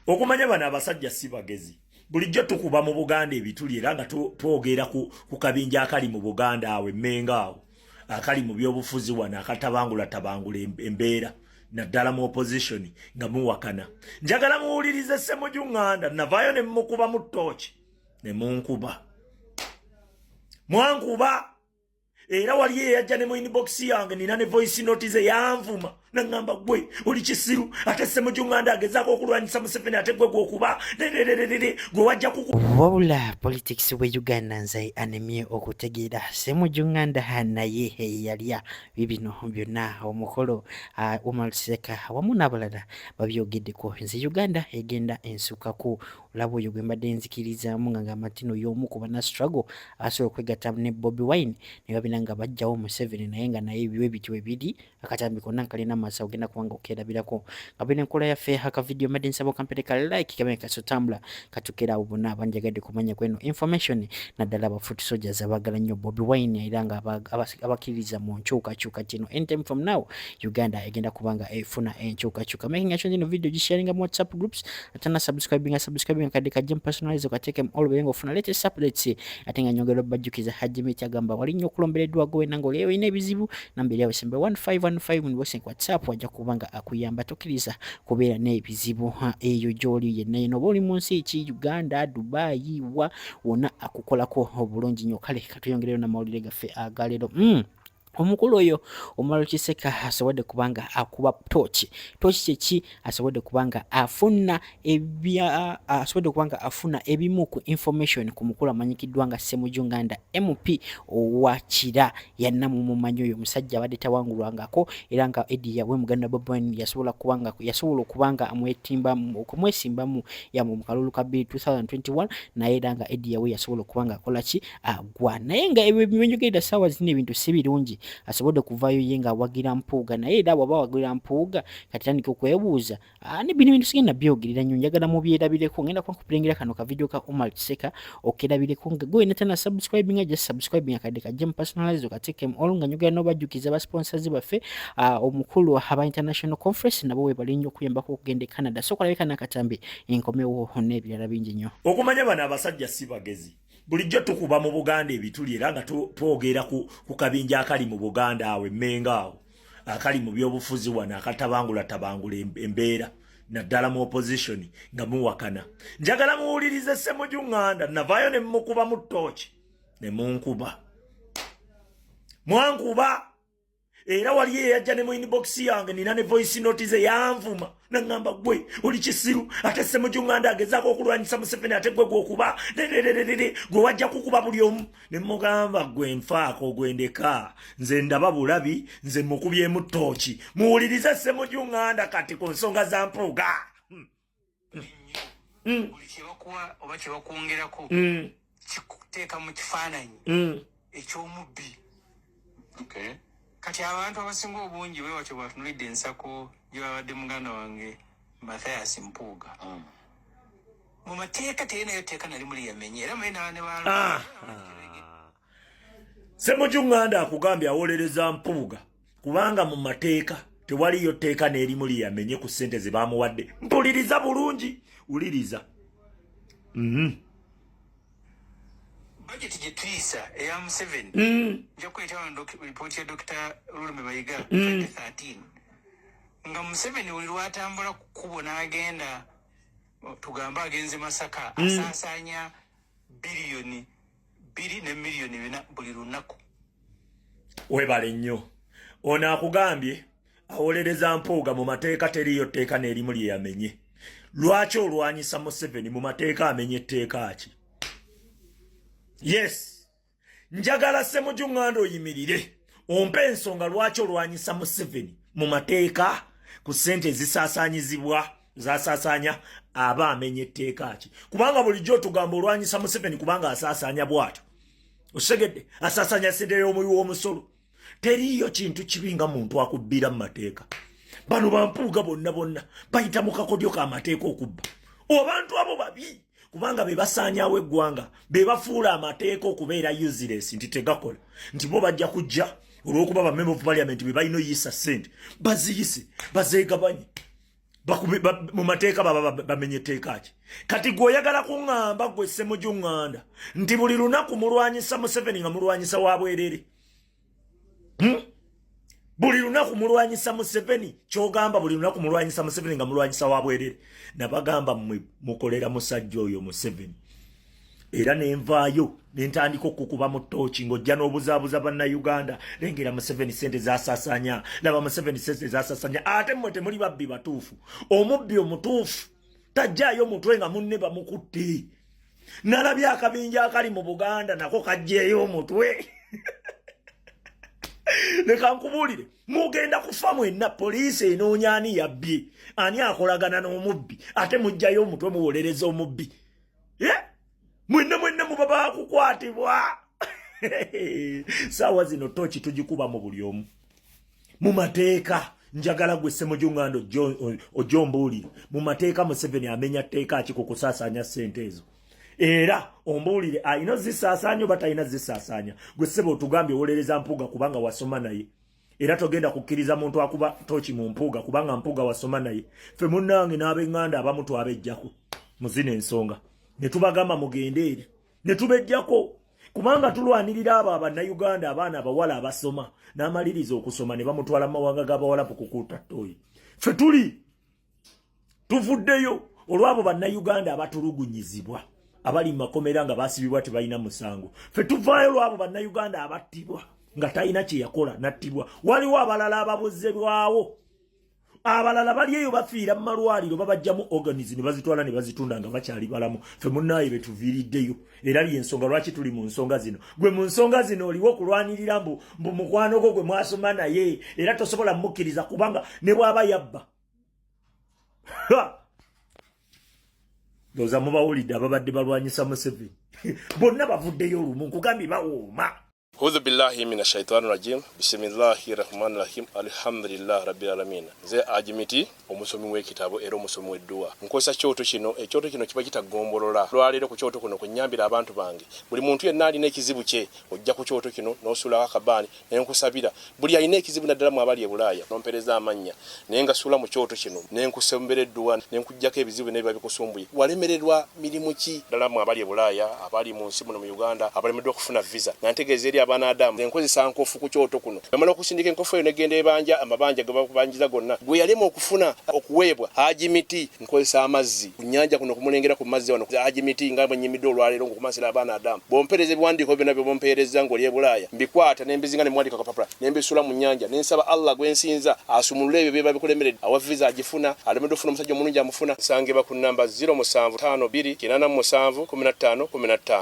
Okumanya bano abasajja si bagezi. Bulijjo tukuba mu Buganda ebituli era nga twogera ku kabinja akali mu Buganda awe Mmenga awo. Akali mu byobufuzi wano akatabangula embeera naddala mu opposition nga muwakana. Njagala muwulirize Ssemujju Nganda navaayo ne mukuba mu ttooki ne munkuba. Mwankuba era wali eyajja ne mu inbox yange nina ne voice note ze yanvuma nangamba gwe oli kisiru ate Ssemujju Nganda agezaako okulwanyisa Museveni ate gwe gwokuba gwe wajja wabula politics we Uganda nze anemye okutegeera Ssemujju Nganda naye yalya bibino byonna omukolo Omar Seka wamu n'abalala babyogeddeko nze Uganda egenda ensukako olaba oyo gwe mbadde nzikirizaamu nga ng'amatino y'omu ku bana struggle asobola okwegatta ne Bobi Wine ne babina nga bajjawo Museveni naye nga naye ebiwe bityo ebiri akatambi konna kalina amasa ogenda kubanga okerabirako nga bina enkola yaffe aka video mbadde nsaba kampere ka like kamenya kasotambula katukera abo bonna abanjagadde kumanya kweno information naddala aba foot soldiers abagala nnyo Bobi Wine era nga abakkiriza mu nkyukakyuka kino anytime from now Uganda egenda kubanga efuna enkyukakyuka making sure ino video gisharing mu WhatsApp groups atana subscribing kadi kajja personalize okateke all bengo ofuna latest updates atenga nyongero bajjukiza Hajimi kyagamba wali nnyo kulombereddwa gwe nango leero ine bizibu nambere yawe sembe 1515 mu box WhatsApp wajja kubanga akuyamba tokkiriza kubeera n'ebizibu eyo gyoli yenna eno boli mu nsi ki Uganda Dubai wona akukolako obulungi nnyo kale katuyongerero na mawulire gaffe agalero omukulu oyo Omar Seka asobodde kubanga akuba tochi kyeki asobodde kubanga afuna ebimu ku information ku mukulu amanyikiddwa nga Ssemujju Nganda MP owakira yanna mu mumanyi oyo musajja abadde tawangulwangako era nga Eddie yawe muganda Bobi Wine yasobola kubanga okumwesimbamu ya mu kalulu ka 2021 naye era nga Eddie yawe yasobola kubanga akolaki agwa naye nga ebyo bimenyogera sawa zine ebintu si birungi asobodde kuvaayo yenga awagira mpuuga naye era bwaba wagira mpuuga kati tandika okwebuuza ne bino bintu sigenda byogirira nnyo njagala mubyerabireko ngenda kukulengera kano ka video ka Omar Seka okerabireko nga gwe netana subscribing just subscribing akadde kajja mu personalize okateke all nga nyogera n'obajjukiza ba sponsors baffe omukulu aba international conference nabo we bali nnyo okuyambako okugenda Canada so kalabika nakatambi enkomewo n'ebirala bingi nnyo okumanya bano abasajja si bagezi. Bulijjo tukuba mu Buganda ebituli era nga twogera ku kabinja akali mu Buganda awe Mmenga awo akali mu byobufuzi wano akatabangula embeera naddala mu opposition nga muwakana. Njagala muwulirize Ssemujju Nganda navaayo ne mukuba mu ttooki ne munkuba. Mwankuba era wali eyajja ne mu inbox yange nina ne voice note ze yanvuma nangamba gwe oli kisiru ate Ssemujju Nganda agezaako okulwanyisa Museveni ate gwe gwokuba gwe wajja kukuba buli omu ne mugamba gwe nfaako gwendeka nze ndaba bulabi nze mukubyemu ttooki muwulirize Ssemujju Nganda kati ku nsonga za mpuuga buli kyebakuwa oba kyebakwongerako kikuteeka mu kifaananyi eky'omubbi kati abantu abasinga obungi bwe watyo batunulidde ensako gyebabadde muganda wange Mathias Mpuuga mu mateeka teyenayo teeka nali muli yamenye era mwena ne Ssemujju Nganda akugambye awolereza Mpuuga kubanga mu mateeka tewaliyo teeka n'eri muli yamenye ku ssente ze bamuwadde. Mpuliriza bulungi uliriza budget jetwisa eya Museveni nja kweta report ya Dr. Olume Bayiga 2013 nga Museveni uli lwatambula kukubona agenda tugamba agenze Masaka asasanya biliyoni 2 ne miliyoni 4 buli lunaku. Webale nnyo ono akugambye awolereza Mpuuga mu mateeka teriyo teeka n'eri muli yamenye. Lwaki olwanyisa Museveni mu mateeka amenye etteeka ki? Yes, njagala Ssemujju Nganda oyimirire ompe ensonga lwaki olwanyisa Museveni mu mateeka ku ssente zisaasanyizibwa zasaasanya aba amenye etteeka ki kubanga bulijjo tugamba olwanyisa Museveni kubanga asaasanya bw'atyo osegedde asaasanya ssente y'omuwi w'omusolo teriyo kintu kibi nga muntu akubbira mu mateeka. Bano Bampuuga bonna bayita mu kakodyo k'amateeka okubba abantu abo babi kubanga be basaanyawo eggwanga be bafuula amateeka okubeera useless nti tegakola nti bo bajja kujja olw'okuba ba member of parliament be balina oyisa ssente baziyise bazeegabanye mu mateeka baba bamenye etteeka ki kati gweoyagala kuŋŋamba gwe Ssemujjuŋŋanda nti buli lunaku mulwanyisa Museveni nga mulwanyisa wa bwerere buli lunaku mulwanyisa Museveni kyogamba buli lunaku mulwanyisa Museveni nga mulwanyisa wa bwerere nabagamba mmwe mukolera musajja oyo Museveni era nenvaayo nentandika okukuba mu ttooki ng'ojja n'obuzaabuza bannayuganda lengera Museveni sente zaasaasaanya laba Museveni sente zaasaasaanya ate mmwe temuli babbi batuufu omubbi omutuufu tajjaayo mutwe nga munne bamukutte nalabye akabinja akali mu Buganda nako kajjeeyo omutwe leka nkubuulire mugenda kufa mwenna poliisi enoonya ani yabbye ani akolagana n'omubbi ate mujjayo omutwe muwolereza omubbi mwenna muba bakukwatibwa saawa zino ttooki tugikuba mu buli omu mu mateeka njagala gwe Ssemujjuŋŋanda ojombuulire mu mateeka Museveni amenya tteeka ki ku kusaasaanya ssente ezo era ombuulire ayina zisaasaanya oba talina zisaasaanya gwe ssebo otugambye owolereza Mpuuga kubanga wasoma naye era togenda kukkiriza muntu akuba ttooki mu Mpuuga kubanga Mpuuga wasoma naye ffe munnange n'ab'eŋŋanda abamu twabejjako muzina ensonga ne tubagamba mugende eri ne tubejjako kubanga tulwanirira abo abannayuganda abaana abawala abasoma n'amaliriza okusoma ne bamutwala mu mawanga g'abawalapu kukuuta ttooyi ffe tuli tuvuddeyo olw'abo bannayuganda abatulugunyizibwa abali mu makomera nga baasibibwa tebalina musango ffe tuvaayo olw'abo bannayuganda abattibwa nga talina kye yakola nattibwa waliwo abalala ababuzzebwawo abalala bali eyo bafiira mu malwaliro babajjamu organism ne bazitwala ne bazitunda nga bakyali balamu ffe munnaaye betuviiriddeyo era lyensonga lwaki tuli mu nsonga zino gwe mu nsonga zino oliwo okulwanirira mbu mukwano gwo gwe mwasoma naye era tosobola mukkiriza kubanga ne bw'aba yabba ndowooza mubawulidde ababadde balwanyisa Museveni bonna bavuddeyo olumu nkugambye bawooma A'udhu billahi minash shaitani rajim. Bismillahir rahmanir rahim. Alhamdulillah rabbil alamin. Ze ajimiti omusomi w'ekitabo era omusomi w'edduwa. Nkozesa kyoto kino, ekyoto kino kiba kitagombolola. Lwalero ku kyoto kuno kunyambira abantu bange. Buli muntu yenna alina ekizibu kye, ojja ku kyoto kino n'osula akabani n'enkusabira. Buli alina ekizibu naddala mu abali e Bulaaya, n'ompereza amanya. Naye nga sula mu kyoto kino, n'enkusembera edduwa, n'enkujjako ebizibu n'ebiba bikusumbuye. Walemererwa mirimu ki ddala mu abali e Bulaaya, abali mu nsi muno mu Uganda, abalemeddwa okufuna visa. Nantegeeza eri abaana Adamu enkozesa nkofu ku kyoto kuno. Bamala okusindika enkofu eyo negenda ebanja amabanja ge bakubanjiza gonna. Gwe yalema okufuna okuweebwa ajimiti nkozesa amazzi ku nnyanja kuno kumulengera ku mazzi wano ajimiti nga bwenyimidde olwaleero ngokumasira abaana Adamu. Bompereza ebiwandiiko byonna bye bompereza ng'oli e Bulaaya. Mbikwata n'embizinga ne mwandika kapapula n'embisula mu nnyanja n'ensaba Allah gwensinza asumulule ebyo bye babikulemeredde. Awa visa agifuna alemedde ofuna omusajja omulungi amufuna. Nsangibwa ku nnamba 07528871515.